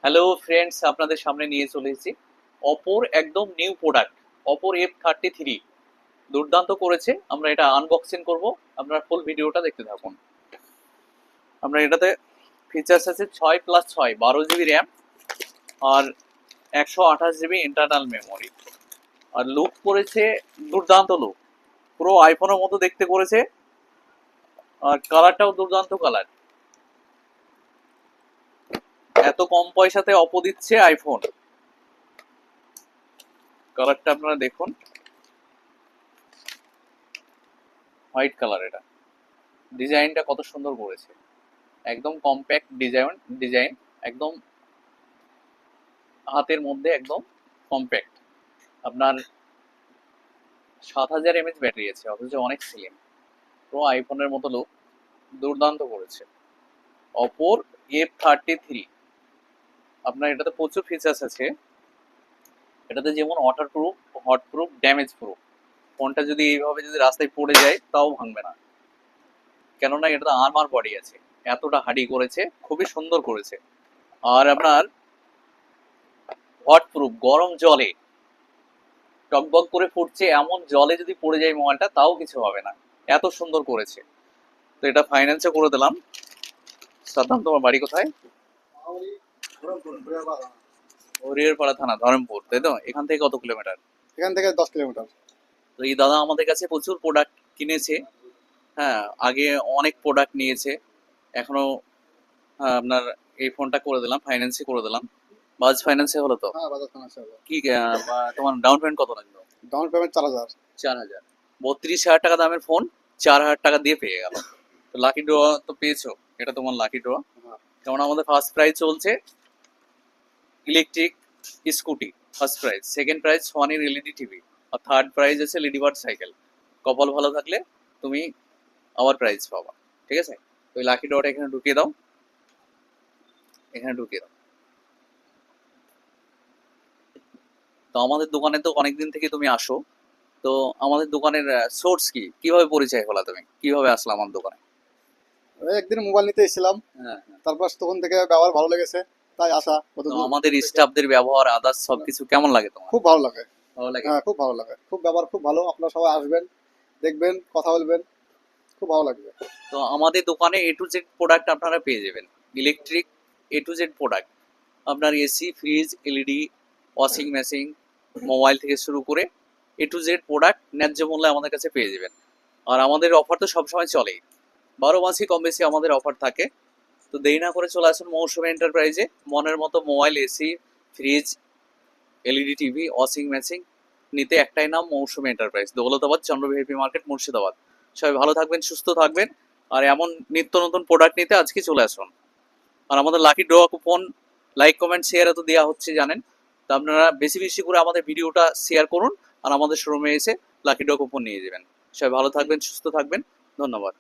Hello friends, আপনাদের সামনে নিয়ে চলে এসেছি অপোর একদম নিউ প্রোডাক্ট অপোর F33। দুর্দান্ত করেছে। আমরা এটা আনবক্সিং করব, আপনারা ফুল ভিডিওটা দেখতে থাকুন। আমরা এটাতে ফিচার্স আছে 6+6 12 জিবি র্যাম আর 128 জিবি ইন্টারনাল মেমোরি। আর লুক করেছে দুর্দান্ত লুক, পুরো আইফোনের মতো দেখতে করেছে। আর কালারটাও দুর্দান্ত কালার। এত কম পয়সাতে অপো দিচ্ছে আইফোন। কালারটা আপনারা দেখুন, হোয়াইট কালার। এটা ডিজাইনটা কত সুন্দর করেছে, একদম কম্প্যাক্ট ডিজাইন একদম হাতের মধ্যে, একদম কম্প্যাক্ট। আপনার 7000 mAh ব্যাটারি আছে, অথচ অনেক স্লিম, পুরো আইফোনের মতো লুক, দুর্দান্ত করেছে অপোর F33। আপনার এটাতে প্রচুর ফিচার্স আছে। এটাতে যেমন water proof, hot proof, damage proof. ফোনটা যদি এইভাবে যদি রাস্তায় পড়ে যায় তাও ভাঙবে না, কেননা এটাতে আর্মার বডি আছে। এতটা হাডি করেছে, খুবই সুন্দর করেছে। আর আপনার হট প্রুফ, গরম জলে টকবক করে ফুটছে এমন জলে যদি পড়ে যায় মোবাইলটা তাও কিছু হবে না, এত সুন্দর করেছে। তো এটা ফাইন্যান্সে করে দিলাম। সাদ্দাম, তোমার বাড়ি কোথায়? হরিহরপাড়া থানা, ধরমপুর, তাই তো? এখান থেকে কত কিলোমিটার? এখান থেকে 10 কিলোমিটার। তো এই দাদা আমাদের কাছে প্রচুর প্রোডাক্ট কিনেছে। হ্যাঁ, আগে অনেক প্রোডাক্ট নিয়েছে। এখনো আপনার এই ফোনটা করে দিলাম, ফাইন্যান্সে করে দিলাম। বাজ ফাইন্যান্সে হলো তো? হ্যাঁ, বাজাজ ফাইন্যান্স হবে। কি তোমার ডাউন পেমেন্ট কত লাগলো? Down payment 4,000। 4,000। 32,000 টাকা দামের ফোন 4,000 টাকা দিয়ে পেয়ে গেল। তো লাকি ড্র তো পেয়েছো, এটা তোমার লাকি ড্র। হ্যাঁ। যেমন আমাদের ফার্স্ট প্রাইজ চলছে electric scooty, first prize. Second prize সোনির এলইডি টিভি। আর থার্ড প্রাইজ আছে লেডিবার্ড সাইকেল। কপাল ভালো থাকলে তুমি আবার প্রাইজ পাবা, ঠিক আছে? তো ওই লাকি ড্রটা এখানে ঢুকিয়ে দাও, এখানে ঢুকিয়ে দাও। তো আমাদের দোকানে তো অনেকদিন থেকে তুমি আসো, তো আমাদের দোকানের সোর্স কি, কিভাবে পরিচয় হলা, তুমি কিভাবে আসলা আমার দোকানে? ওই একদিন মোবাইল নিতে এসেছিলাম, হ্যাঁ, তারপর তখন থেকে ব্যবহার ভালো লেগেছে, তাই আসা তো কতদূর আমাদের থেকে। স্টাফদের ব্যবহার, আদার্স সবকিছু কেমন লাগে তোমার? খুব ভালো লাগে। ভালো লাগে। হ্যাঁ, খুব ভালো লাগে, খুব ব্যবহার খুব ভালো। আপনারা সবাই আসবেন, দেখবেন, কথা বলবেন, খুব ভালো লাগবে। তো আমাদের দোকানে A to Z প্রোডাক্ট আপনারা পেয়ে যাবেন। Electric A to Z product, আপনার AC, fridge, LED, washing machine, mobile থেকে শুরু করে A to Z প্রোডাক্ট ন্যায্য মূল্যে আমাদের কাছে পেয়ে যাবেন। আর আমাদের অফার তো সবসময় চলেই, 12 মাসই কম বেশি আমাদের অফার থাকে। তো দেরি না করে চলে আসুন মৌসুমী এন্টারপ্রাইজে। মনের মতো mobile, AC, fridge, LED TV, washing machine নিতে একটাই নাম, মৌসুমী এন্টারপ্রাইজ, দৌলতাবাদ, চন্দ্র ভিআইপি মার্কেট, মুর্শিদাবাদ। সবাই ভালো থাকবেন, সুস্থ থাকবেন। আর এমন নিত্য নতুন প্রোডাক্ট নিতে আজকে চলে আসুন। আর আমাদের lucky draw coupon, like comment share তো দেওয়া হচ্ছে জানেন। তো আপনারা বেশি বেশি করে আমাদের ভিডিওটা শেয়ার করুন, আর আমাদের শোরুমে এসে লাকি ড্র কুপন নিয়ে যাবেন। সবাই ভালো থাকবেন, সুস্থ থাকবেন। ধন্যবাদ।